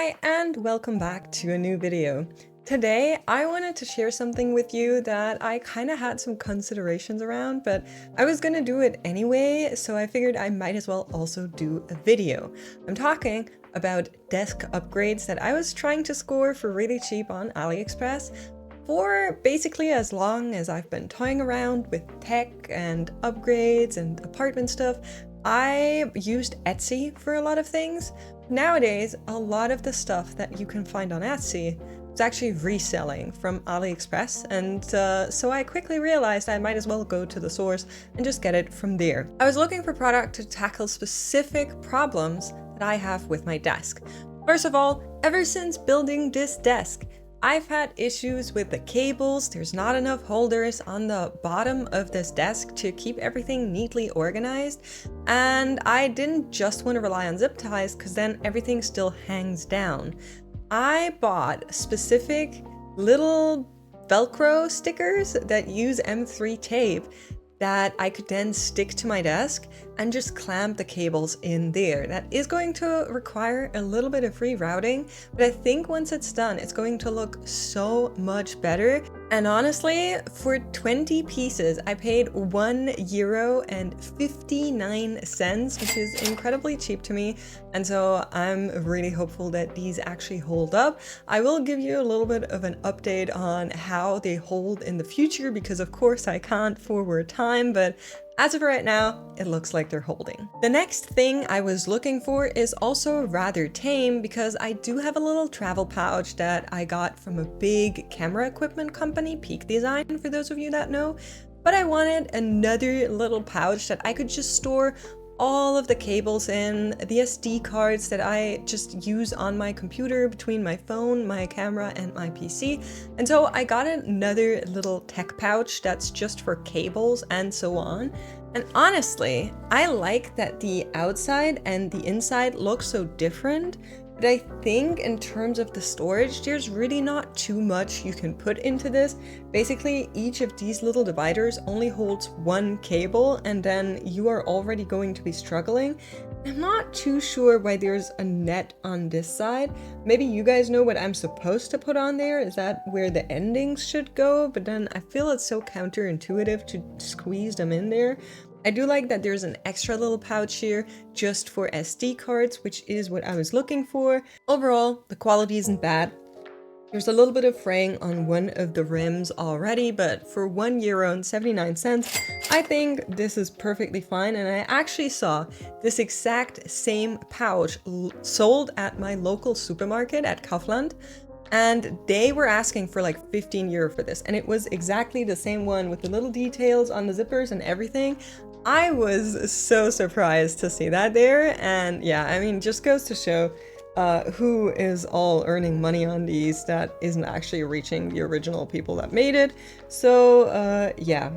Hi and welcome back to a new video. Today I wanted to share something with you that I kind of had some considerations around, but I was gonna do it anyway, so I figured I might as well also do a video. I'm talking about desk upgrades that I was trying to score for really cheap on AliExpress for basically as long as I've been toying around with tech and upgrades and apartment stuff. I used Etsy for a lot of things. Nowadays, a lot of the stuff that you can find on Etsy is actually reselling from AliExpress, and so I quickly realized I might as well go to the source and just get it from there. I was looking for product to tackle specific problems that I have with my desk. First of all, ever since building this desk, I've had issues with the cables. There's not enough holders on the bottom of this desk to keep everything neatly organized. And I didn't just want to rely on zip ties because then everything still hangs down. I bought specific little Velcro stickers that use M3 tape that I could then stick to my desk and just clamp the cables in there. That is going to require a little bit of rerouting, but I think once it's done, it's going to look so much better. And honestly, for 20 pieces, I paid €1.59, which is incredibly cheap to me. And so I'm really hopeful that these actually hold up. I will give you a little bit of an update on how they hold in the future, because of course I can't forward time, but as of right now, it looks like they're holding. The next thing I was looking for is also rather tame, because I do have a little travel pouch that I got from a big camera equipment company, Peak Design, for those of you that know. But I wanted another little pouch that I could just store all of the cables in, the SD cards that I just use on my computer between my phone, my camera, and my PC. And so I got another little tech pouch that's just for cables and so on. And honestly, I like that the outside and the inside look so different. But I think in terms of the storage, there's really not too much you can put into this. Basically, each of these little dividers only holds one cable, and then you are already going to be struggling. I'm not too sure why there's a net on this side. Maybe you guys know what I'm supposed to put on there. Is that where the endings should go? But then I feel it's so counterintuitive to squeeze them in there. I do like that there's an extra little pouch here just for SD cards, which is what I was looking for. Overall, the quality isn't bad. There's a little bit of fraying on one of the rims already, but for €1.79, I think this is perfectly fine. And I actually saw this exact same pouch sold at my local supermarket at Kaufland. And they were asking for like €15 for this. And it was exactly the same one with the little details on the zippers and everything. I was so surprised to see that there. And yeah, I mean, just goes to show who is all earning money on these that isn't actually reaching the original people that made it. So yeah,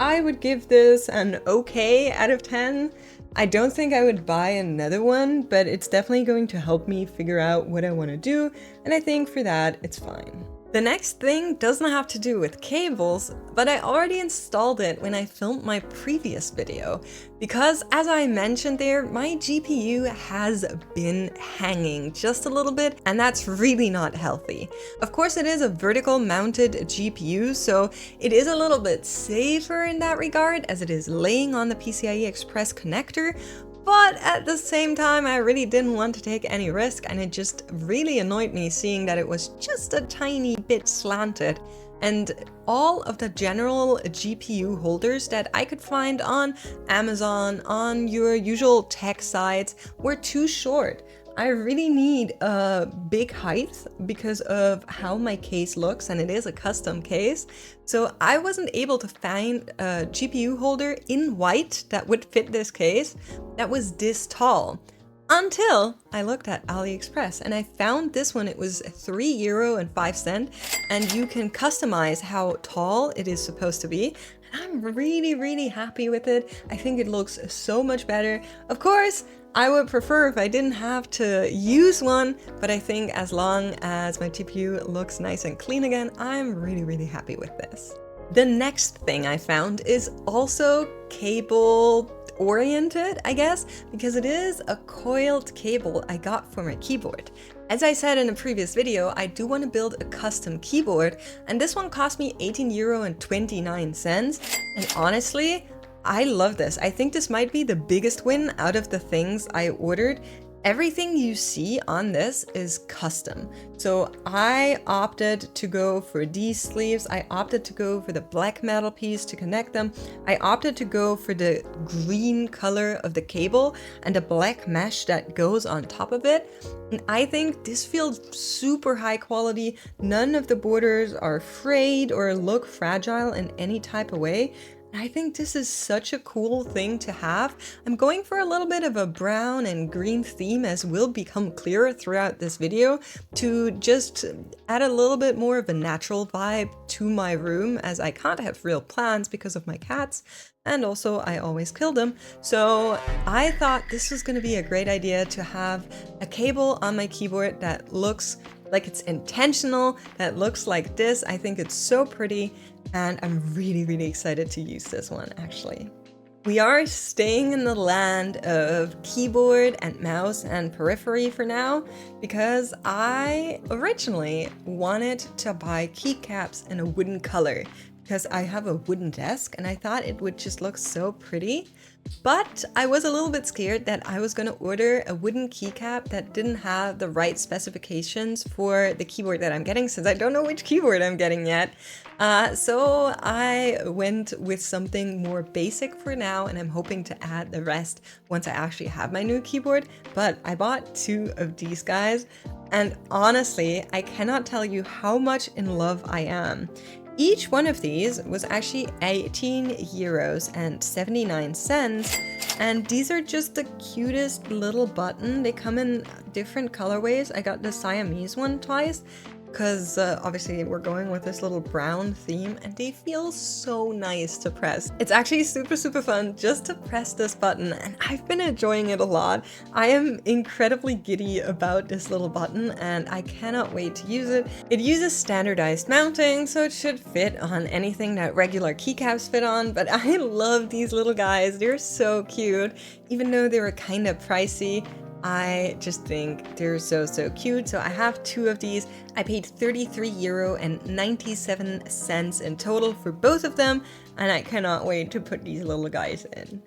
I would give this an okay out of 10. I don't think I would buy another one, but it's definitely going to help me figure out what I want to do, and I think for that, it's fine. The next thing doesn't have to do with cables, but I already installed it when I filmed my previous video, because as I mentioned there, my GPU has been hanging just a little bit, and that's really not healthy. Of course, it is a vertical mounted GPU, so it is a little bit safer in that regard, as it is laying on the PCIe Express connector. But at the same time, I really didn't want to take any risk, and it just really annoyed me seeing that it was just a tiny bit slanted. And all of the general GPU holders that I could find on Amazon, on your usual tech sites, were too short. I really need a big height because of how my case looks, and it is a custom case. So I wasn't able to find a GPU holder in white that would fit this case that was this tall. Until I looked at AliExpress and I found this one. It was €3.05, and you can customize how tall it is supposed to be. I'm really happy with it. I think it looks so much better. Of course, I would prefer if I didn't have to use one, but I think as long as my GPU looks nice and clean again, I'm really happy with this. The next thing I found is also cable oriented, I guess, because it is a coiled cable I got for my keyboard. As I said in a previous video, I do want to build a custom keyboard, and this one cost me 18 €29. And honestly, I love this. I think this might be the biggest win out of the things I ordered. Everything you see on this is custom. So I opted to go for these sleeves. I opted to go for the black metal piece to connect them. I opted to go for the green color of the cable and the black mesh that goes on top of it. And I think this feels super high quality. None of the borders are frayed or look fragile in any type of way. I think this is such a cool thing to have. I'm going for a little bit of a brown and green theme, as will become clearer throughout this video, to just add a little bit more of a natural vibe to my room, as I can't have real plants because of my cats, and also I always kill them. So I thought this was going to be a great idea to have a cable on my keyboard that looks like it's intentional, that looks like this. I think it's so pretty. And I'm really excited to use this one, actually. We are staying in the land of keyboard and mouse and periphery for now, because I originally wanted to buy keycaps in a wooden color, because I have a wooden desk and I thought it would just look so pretty. But I was a little bit scared that I was going to order a wooden keycap that didn't have the right specifications for the keyboard that I'm getting, since I don't know which keyboard I'm getting yet. So I went with something more basic for now, and I'm hoping to add the rest once I actually have my new keyboard. But I bought 2 of these guys, and honestly, I cannot tell you how much in love I am. Each one of these was actually 18 €79, and these are just the cutest little button. They come in different colorways. I got the Siamese one twice, because obviously we're going with this little brown theme, and they feel so nice to press. It's actually super fun just to press this button, and I've been enjoying it a lot. I am incredibly giddy about this little button, and I cannot wait to use it. It uses standardized mounting, so it should fit on anything that regular keycaps fit on, but I love these little guys. They're so cute. Even though they were kind of pricey, I just think they're so cute. So I have 2 of these. I paid €33.97 in total for both of them, and I cannot wait to put these little guys in.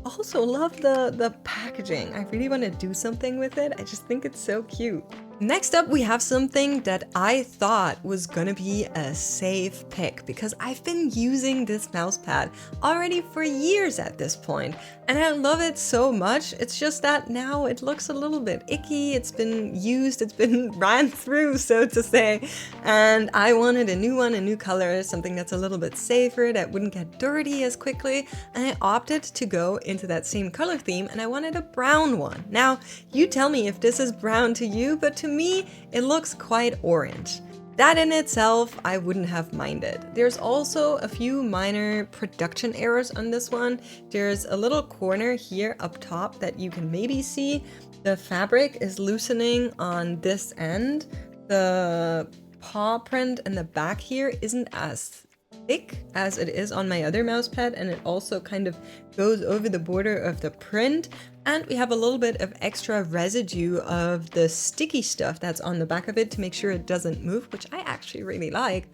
Also love the packaging. I really want to do something with it. I just think it's so cute. Next up, we have something that I thought was gonna be a safe pick, because I've been using this mousepad already for years at this point, and I love it so much. It's just that now it looks a little bit icky. It's been used, it's been ran through, so to say, and I wanted a new one, a new color, something that's a little bit safer, that wouldn't get dirty as quickly, and I opted to go into that same color theme, and I wanted a brown one. Now, you tell me if this is brown to you, but to me, it looks quite orange. That in itself, I wouldn't have minded. There's also a few minor production errors on this one. There's a little corner here up top that you can maybe see. The fabric is loosening on this end. The paw print in the back here isn't as thick as it is on my other mousepad, and it also kind of goes over the border of the print. And we have a little bit of extra residue of the sticky stuff that's on the back of it to make sure it doesn't move, which I actually really like.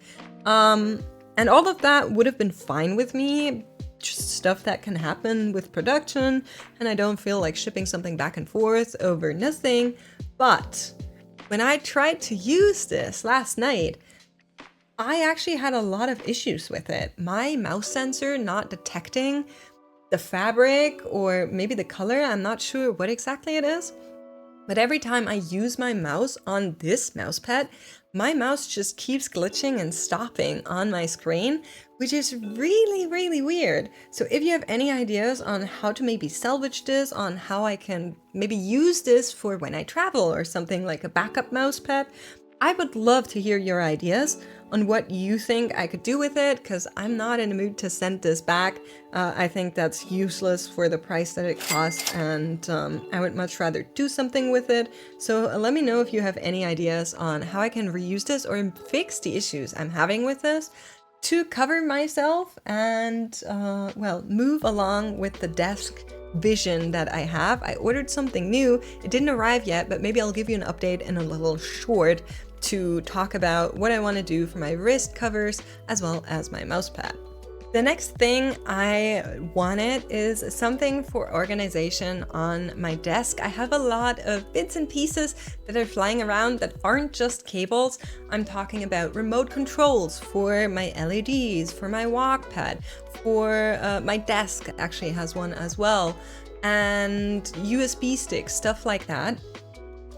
And all of that would have been fine with me, just stuff that can happen with production, and I don't feel like shipping something back and forth over nothing. But when I tried to use this last night, I actually had a lot of issues with it. My mouse sensor not detecting the fabric, or maybe the color, I'm not sure what exactly it is. But every time I use my mouse on this mousepad, my mouse just keeps glitching and stopping on my screen, which is really weird. So if you have any ideas on how to maybe salvage this, on how I can maybe use this for when I travel or something like a backup mousepad, I would love to hear your ideas on what you think I could do with it, because I'm not in the mood to send this back. I think that's useless for the price that it costs, and I would much rather do something with it. So let me know if you have any ideas on how I can reuse this or fix the issues I'm having with this. To cover myself and, well, move along with the desk vision that I have, I ordered something new. It didn't arrive yet, but maybe I'll give you an update in a little short to talk about what I want to do for my wrist covers as well as my mouse pad. The next thing I wanted is something for organization on my desk. I have a lot of bits and pieces that are flying around that aren't just cables. I'm talking about remote controls for my LEDs, for my walk pad, for my desk actually has one as well, and USB sticks, stuff like that.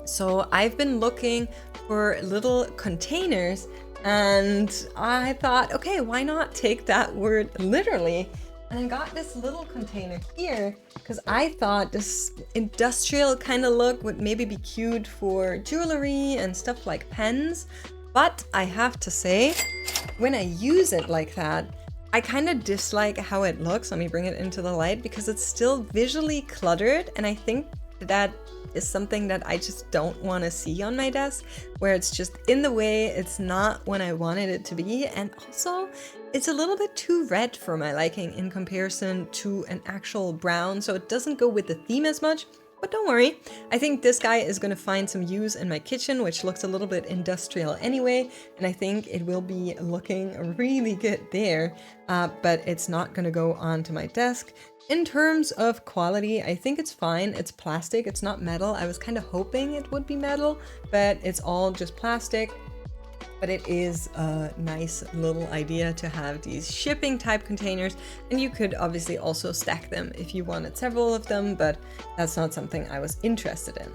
So I've been looking for little containers, and I thought, okay, why not take that word literally? And I got this little container here because I thought this industrial kind of look would maybe be cute for jewelry and stuff like pens. But I have to say, when I use it like that, I kind of dislike how it looks. Let me bring it into the light because it's still visually cluttered, and I think that is something that I just don't want to see on my desk, where it's just in the way, it's not what I wanted it to be, and also it's a little bit too red for my liking in comparison to an actual brown, so it doesn't go with the theme as much. But don't worry, I think this guy is going to find some use in my kitchen, which looks a little bit industrial anyway, and I think it will be looking really good there, but it's not going to go onto my desk. In terms of quality, I think it's fine. It's plastic, it's not metal. I was kind of hoping it would be metal, but it's all just plastic. But it is a nice little idea to have these shipping type containers, and you could obviously also stack them if you wanted several of them, but that's not something I was interested in.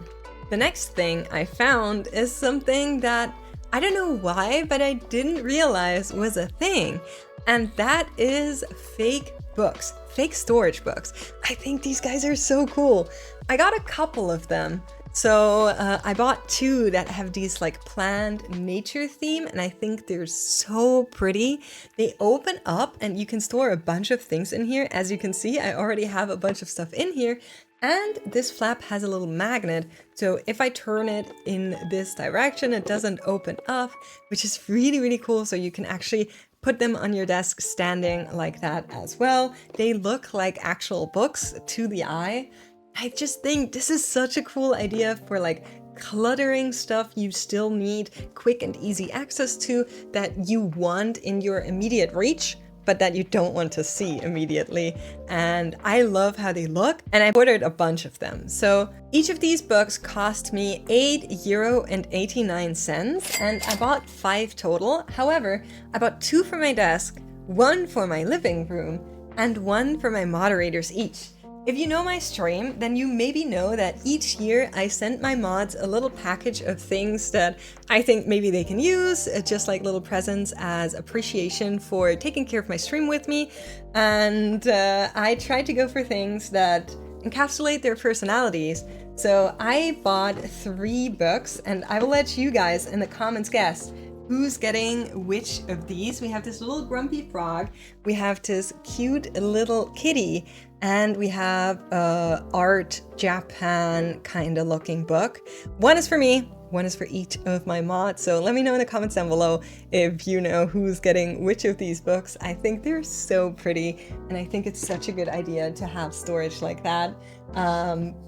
The next thing I found is something that I don't know why, but I didn't realize was a thing, and that is fake books, fake storage books. I think these guys are so cool. I got a couple of them. So I bought two that have these like planned nature theme, and I think they're so pretty. They open up and you can store a bunch of things in here. As you can see, I already have a bunch of stuff in here, and this flap has a little magnet. So if I turn it in this direction, it doesn't open up, which is really, really cool. So you can actually put them on your desk standing like that as well. They look like actual books to the eye. I just think this is such a cool idea for like cluttering stuff you still need quick and easy access to, that you want in your immediate reach, but that you don't want to see immediately. And I love how they look, and I ordered a bunch of them. So each of these books cost me €8.89, and I bought 5 total. However, I bought 2 for my desk, 1 for my living room, and 1 for my moderators each. If you know my stream, then you maybe know that each year I send my mods a little package of things that I think maybe they can use, just like little presents as appreciation for taking care of my stream with me. And I try to go for things that encapsulate their personalities. So I bought 3 books, and I will let you guys in the comments guess who's getting which of these. We have this little grumpy frog, we have this cute little kitty, and we have a art Japan kind of looking book. 1 is for me, 1 is for each of my mods. So let me know in the comments down below if you know who's getting which of these books. I think they're so pretty, and I think it's such a good idea to have storage like that.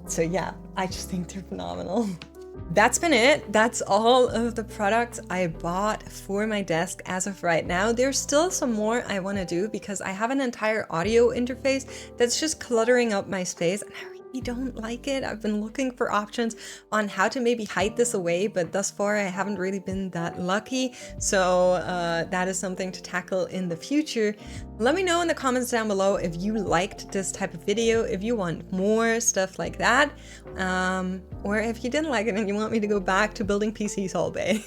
So yeah, I just think they're phenomenal. That's been it. That's all of the products I bought for my desk as of right now. There's still some more I want to do because I have an entire audio interface that's just cluttering up my space, and I really don't like it. I've been looking for options on how to maybe hide this away, but thus far I haven't really been that lucky. So that is something to tackle in the future. Let me know in the comments down below if you liked this type of video, if you want more stuff like that, or if you didn't like it and you want me to go back to building PCs all day.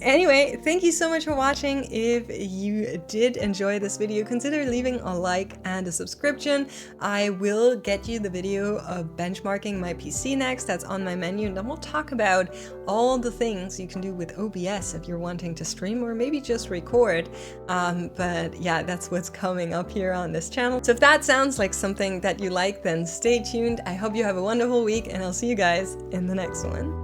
Anyway, thank you so much for watching. If you did enjoy this video, consider leaving a like and a subscription. I will get you the video of benchmarking my PC next. That's on my menu, and then we'll talk about all the things you can do with OBS if you're wanting to stream or maybe just record. But yeah, that's what's coming up here on this channel. So if that sounds like something that you like, then stay tuned. I hope you have a wonderful week, and I'll see you guys in the next one.